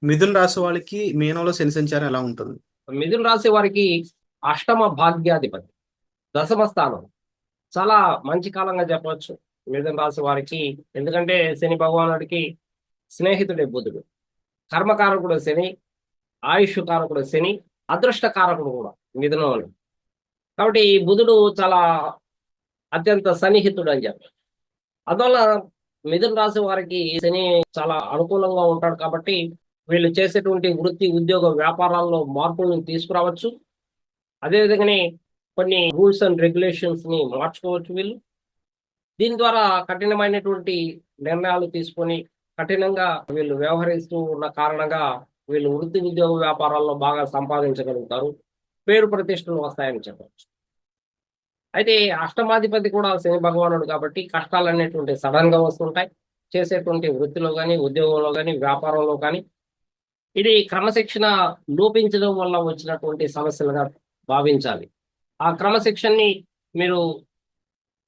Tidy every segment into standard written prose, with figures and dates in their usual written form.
మిథున రాశి వాళ్ళకి మీనంలో శని సంచారం ఎలా ఉంటుంది? మిథున రాశి వారికి అష్టమ భాగ్యాధిపతి, దశమ స్థానం. చాలా మంచి కాలంగా చెప్పవచ్చు మిథున రాశి వారికి. ఎందుకంటే శని భగవానుడికి స్నేహితుడే బుధుడు, కర్మకారకుడు శని, ఆయుష్ కారకుడు శని, అదృష్ట కారకుడు కూడా మిథునంలో. కాబట్టి ఈ బుధుడు చాలా అత్యంత సన్నిహితుడు అని చెప్పారు. అందువల్ల మిథున రాశి వారికి శని చాలా అనుకూలంగా ఉంటాడు కాబట్టి వీళ్ళు చేసేటువంటి వృత్తి, ఉద్యోగ, వ్యాపారాల్లో మార్పులను తీసుకురావచ్చు. అదేవిధంగానే కొన్ని రూల్స్ అండ్ రెగ్యులేషన్స్ ని మార్చుకోవచ్చు వీళ్ళు. దీని ద్వారా కఠినమైనటువంటి నిర్ణయాలు తీసుకొని కఠినంగా వీళ్ళు వ్యవహరిస్తూ ఉన్న కారణంగా వీళ్ళు వృత్తి, ఉద్యోగ, వ్యాపారాల్లో బాగా సంపాదించగలుగుతారు. పేరు ప్రతిష్టలు వస్తాయని చెప్పవచ్చు. అయితే అష్టమాధిపతి కూడా శని భగవానుడు కాబట్టి కష్టాలు అనేటువంటి సడన్ గా వస్తుంటాయి. చేసేటువంటి వృత్తిలో కానీ, ఉద్యోగంలో కానీ, వ్యాపారంలో కానీ. ఇది క్రమశిక్షణ లోపించడం వల్ల వచ్చినటువంటి సమస్యలుగా భావించాలి. ఆ క్రమశిక్షణని మీరు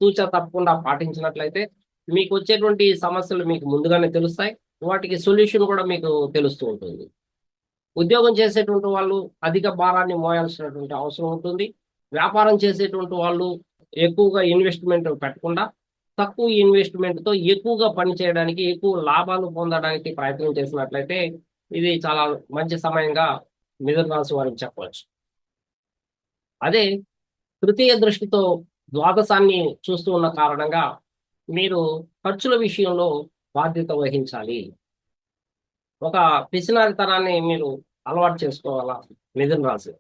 తూచా తప్పకుండా పాటించినట్లయితే మీకు వచ్చేటువంటి సమస్యలు మీకు ముందుగానే తెలుస్తాయి. వాటికి సొల్యూషన్ కూడా మీకు తెలుస్తూ ఉంటుంది. ఉద్యోగం చేసేటువంటి వాళ్ళు అధిక భారాన్ని మోయాల్సినటువంటి అవసరం ఉంటుంది. వ్యాపారం చేసేటువంటి వాళ్ళు ఎక్కువగా ఇన్వెస్ట్మెంట్ పెట్టకుండా తక్కువ ఇన్వెస్ట్మెంట్తో ఎక్కువగా పని చేయడానికి, ఎక్కువ లాభాలు పొందడానికి ప్రయత్నం చేసినట్లయితే ఇది చాలా మంచి సమయంగా మిథున రాశి వారికి చెప్పవచ్చు. అదే తృతీయ దృష్టితో ద్వాదశాన్ని చూస్తూ ఉన్న కారణంగా మీరు ఖర్చుల విషయంలో బాధ్యత వహించాలి. ఒక పిసినారితనాన్ని మీరు అలవాటు చేసుకోవాలా మిథున రాశి.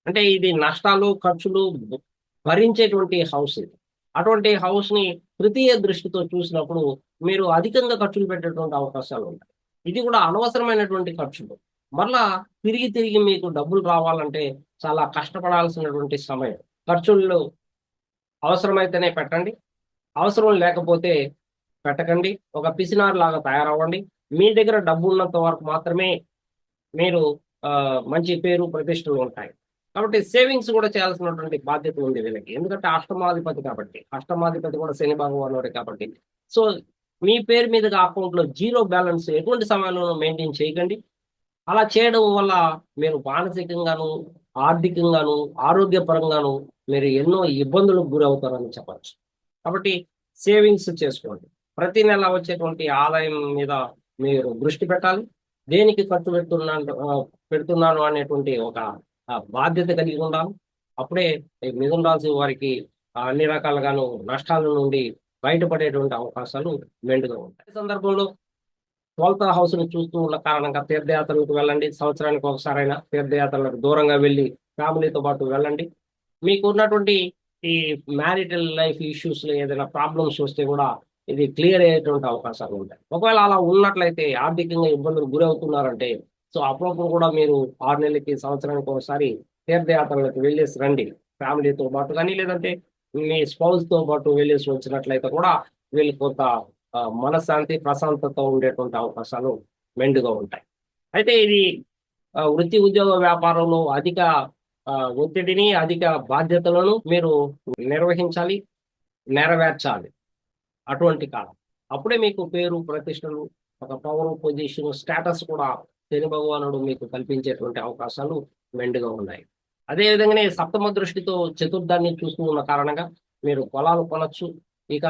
అంటే ఇది నష్టాలు, ఖర్చులు భరించేటువంటి హౌస్ ఇది. అటువంటి హౌస్ ని తృతీయ దృష్టితో చూసినప్పుడు మీరు అధికంగా ఖర్చులు పెట్టేటువంటి అవకాశాలు ఉంటాయి. ఇది కూడా అనవసరమైనటువంటి ఖర్చులు. మరలా తిరిగి తిరిగి మీకు డబ్బులు రావాలంటే చాలా కష్టపడాల్సినటువంటి సమయం. ఖర్చుల్లో అవసరమైతేనే పెట్టండి, అవసరం లేకపోతే పెట్టకండి. ఒక పిసినారు లాగా తయారవ్వండి. మీ దగ్గర డబ్బు ఉన్నంత వరకు మాత్రమే మీరు మంచి పేరు ప్రతిష్టలు ఉంటాయి. కాబట్టి సేవింగ్స్ కూడా చేయాల్సినటువంటి బాధ్యత ఉంది వీళ్ళకి. ఎందుకంటే అష్టమాధిపతి కాబట్టి, అష్టమాధిపతి కూడా శని భగవానుడే కాబట్టి. సో మీ పేరు మీదుగా అకౌంట్ లో జీరో బ్యాలెన్స్ ఎటువంటి సమయంలోనూ మెయింటైన్ చేయకండి. అలా చేయడం వల్ల మీరు మానసికంగాను, ఆర్థికంగాను, ఆరోగ్యపరంగాను మీరు ఎన్నో ఇబ్బందులకు గురవుతారని చెప్పచ్చు. కాబట్టి సేవింగ్స్ చేసుకోండి. ప్రతి నెల వచ్చేటువంటి ఆదాయం మీద మీరు దృష్టి పెట్టాలి. దేనికి ఖర్చు పెడుతున్నాను అనేటువంటి ఒక బాధ్యత కలిగి ఉండాలి. అప్పుడే ఈ మిథున రాశి వారికి అన్ని రకాలుగాను నష్టాల నుండి బయటపడేటువంటి అవకాశాలు మెండుగా ఉంటాయి. ఈ సందర్భంలో 12th హౌస్ ని చూస్తూ ఉన్న కారణంగా తీర్థయాత్రలకు వెళ్ళండి. సంవత్సరానికి ఒకసారైనా తీర్థయాత్రలకు దూరంగా వెళ్ళి ఫ్యామిలీతో పాటు వెళ్ళండి. మీకు ఉన్నటువంటి ఈ మ్యారిటల్ లైఫ్ ఇష్యూస్ లో ఏదైనా ప్రాబ్లమ్స్ వస్తే కూడా ఇది క్లియర్ అయ్యేటువంటి అవకాశాలు ఉంటాయి. ఒకవేళ అలా ఉన్నట్లయితే ఆర్థికంగా ఇబ్బందులు గురవుతున్నారంటే సో అప్పుడప్పుడు కూడా మీరు 6 నెలలకి, సంవత్సరానికి ఒకసారి తీర్థయాత్రలకు వెళ్ళేసి రండి. ఫ్యామిలీతో పాటు కానీ లేదంటే మీ స్పౌస్ తో పాటు వెళ్ళేసి వచ్చినట్లయితే కూడా వీళ్ళు కొంత మనశ్శాంతి, ప్రశాంతత ఉండేటువంటి అవకాశాలు మెండుగా ఉంటాయి. అయితే ఇది వృత్తి, ఉద్యోగ, వ్యాపారంలో అధిక ఆ, ఒత్తిడిని, అధిక బాధ్యతలను మీరు నిర్వహించాలి, నెరవేర్చాలి. అటువంటి కాలం. అప్పుడే మీకు పేరు, ప్రతిష్టలు, ఒక పవర్, పొజిషన్, స్టేటస్ కూడా శని భగవానుడు మీకు కల్పించేటువంటి అవకాశాలు మెండుగా ఉన్నాయి. అదే విధంగానే సప్తమ దృష్టితో చతుర్థాన్ని చూస్తూ ఉన్న కారణంగా మీరు పొలాలు కొనొచ్చు, ఇక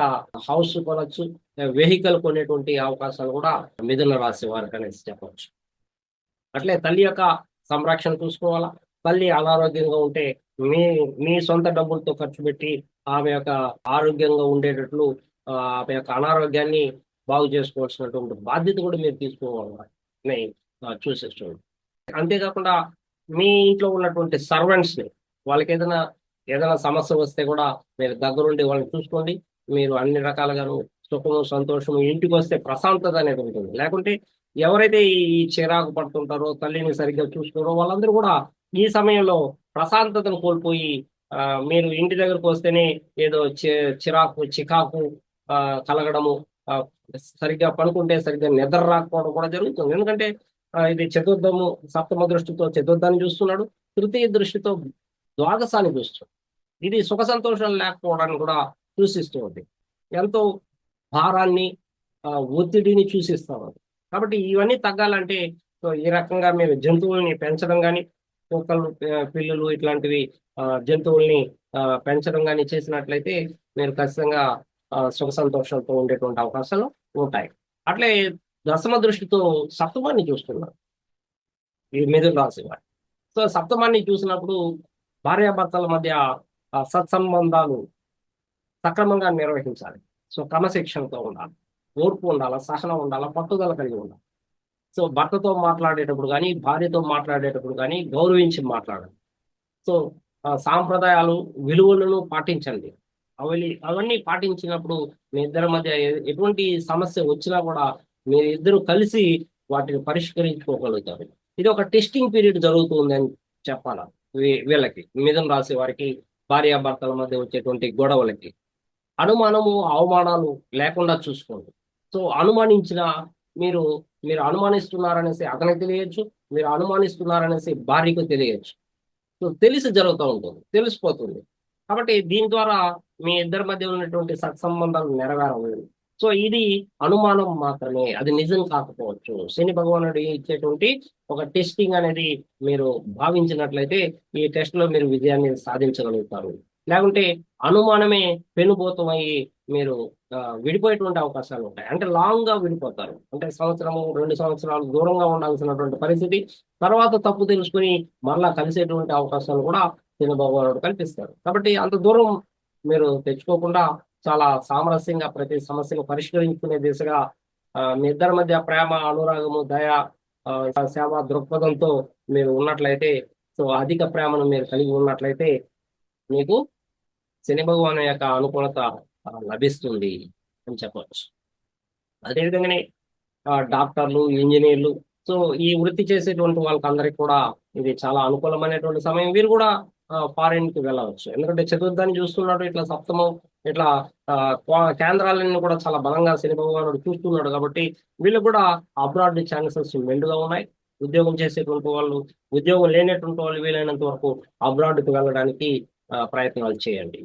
హౌస్ కొనొచ్చు, వెహికల్ కొనేటువంటి అవకాశాలు కూడా మిథున రాశి వారికి అనేసి చెప్పవచ్చు. అట్లే తల్లి యొక్క సంరక్షణ చూసుకోవాలా. తల్లి అనారోగ్యంగా ఉంటే మీ మీ సొంత డబ్బులతో ఖర్చు పెట్టి ఆమె యొక్క ఆరోగ్యంగా ఉండేటట్లు ఆమె యొక్క అనారోగ్యాన్ని బాగు చేసుకోవాల్సినటువంటి బాధ్యత కూడా మీరు తీసుకోవాలని చూసేసుకోండి. అంతేకాకుండా మీ ఇంట్లో ఉన్నటువంటి సర్వెంట్స్ ని వాళ్ళకి ఏదైనా సమస్య వస్తే కూడా మీరు దగ్గరుండి వాళ్ళని చూసుకోండి. మీరు అన్ని రకాలుగాను సుఖము, సంతోషము, ఇంటికి వస్తే ప్రశాంతత అనేది ఉంటుంది. లేకుంటే ఎవరైతే ఈ చిరాకు పడుతుంటారో, తల్లిని సరిగ్గా చూసుకోరో వాళ్ళందరూ కూడా ఈ సమయంలో ప్రశాంతతను కోల్పోయి మీరు ఇంటి దగ్గరకు వస్తేనే ఏదో చిరాకు, చికాకు ఆ కలగడము, ఆ సరిగ్గా పడుకుంటే సరిగ్గా నిద్ర రాకపోవడం కూడా జరుగుతుంది. ఎందుకంటే ఇది చతుర్థము, సప్తమ దృష్టితో చతుర్థాన్ని చూస్తున్నాడు, తృతీయ దృష్టితో ద్వాదశాన్ని చూస్తున్నాడు. ఇది సుఖ సంతోషాలు లేకపోవడాన్ని కూడా సూచిస్తూ ఉంది. ఎంతో భారాన్ని, ఒత్తిడిని సూచిస్తా ఉంది. కాబట్టి ఇవన్నీ తగ్గాలంటే సో ఈ రకంగా మీరు జంతువుల్ని పెంచడం కానీ, కుక్కలు, పిల్లులు ఇట్లాంటివి జంతువుల్ని పెంచడం కానీ చేసినట్లయితే మీరు ఖచ్చితంగా సుఖ సంతోషాలతో ఉండేటువంటి అవకాశాలు ఉంటాయి. అట్లే దశమ దృష్టితో సప్తమాన్ని చూస్తున్నారు ఈ మిథున రాశి వారు. సో సప్తమాన్ని చూసినప్పుడు భార్యాభర్తల మధ్య సత్సంబంధాలు సక్రమంగా నిర్వహించాలి. సో క్రమశిక్షణతో ఉండాలి, ఓర్పు ఉండాలి, సహనం ఉండాలి, పట్టుదల కలిగి ఉండాలి. సో భర్తతో మాట్లాడేటప్పుడు కానీ, భార్యతో మాట్లాడేటప్పుడు కానీ గౌరవించి మాట్లాడాలి. సో సాంప్రదాయాలు, విలువలను పాటించండి. అవన్నీ పాటించినప్పుడు మీ ఇద్దరి మధ్య ఎటువంటి సమస్య వచ్చినా కూడా మీరిద్దరూ కలిసి వాటిని పరిష్కరించుకోగలుగుతారు. ఇది ఒక టెస్టింగ్ పీరియడ్ జరుగుతుంది అని చెప్పాలా వీళ్ళకి, మిథున రాశి వారికి, భార్యాభర్తల మధ్య వచ్చేటువంటి గొడవలకి. అనుమానము, అవమానాలు లేకుండా చూసుకోండి. సో అనుమానించిన మీరు మీరు అనుమానిస్తున్నారనేసి అతనికి తెలియచ్చు, మీరు అనుమానిస్తున్నారనేసి భార్యకు తెలియచ్చు. సో తెలిసి జరుగుతూ ఉంటుంది, తెలిసిపోతుంది. కాబట్టి దీని ద్వారా మీ ఇద్దరి మధ్య ఉన్నటువంటి సత్సంబంధాలు నెరవేరవు. సో ఇది అనుమానం మాత్రమే, అది నిజం కాకపోవచ్చు. శని భగవానుడు ఇచ్చేటువంటి ఒక టెస్టింగ్ అనేది మీరు భావించినట్లయితే ఈ టెస్ట్ లో మీరు విజయాన్ని సాధించగలుగుతారు. లేకుంటే అనుమానమే పెనుభూతమయ్యి మీరు విడిపోయేటువంటి అవకాశాలు ఉంటాయి. అంటే లాంగ్ గా విడిపోతారు. అంటే సంవత్సరము, 2 సంవత్సరాలు దూరంగా ఉండాల్సినటువంటి పరిస్థితి, తర్వాత తప్పు తెలుసుకుని మరలా కలిసేటువంటి అవకాశాలు కూడా శని భగవానుడు కల్పిస్తారు. కాబట్టి అంత దూరం మీరు తెచ్చుకోకుండా చాలా సామరస్యంగా ప్రతి సమస్యను పరిష్కరించుకునే దిశగా మీ ఇద్దరి మధ్య ప్రేమ, అనురాగము, దయ, సేవ దృక్పథంతో మీరు ఉన్నట్లయితే, సో అధిక ప్రేమను మీరు కలిగి ఉన్నట్లయితే మీకు శని భగవాను యొక్క అనుకూలత లభిస్తుంది అని చెప్పవచ్చు. అదేవిధంగానే డాక్టర్లు, ఇంజనీర్లు, సో ఈ వృత్తి చేసేటువంటి వాళ్ళకందరికీ కూడా ఇది చాలా అనుకూలమైనటువంటి సమయం. వీరు కూడా ఫారిన్ కి వెళ్ళవచ్చు. ఎందుకంటే చతుర్థాన్ని చూస్తున్నాడు, ఇట్లా సప్తమం, ఇట్లా కేంద్రాలన్నీ కూడా చాలా బలంగా శని భగవానుడు చూస్తున్నాడు. కాబట్టి వీళ్ళు కూడా అబ్రాడ్ ఛాన్సెస్ మెండుగా ఉన్నాయి. ఉద్యోగం చేసేటువంటి వాళ్ళు, ఉద్యోగం లేనటువంటి వాళ్ళు వీలైనంత వరకు అబ్రాడ్కి వెళ్ళడానికి ప్రయత్నాలు చేయండి.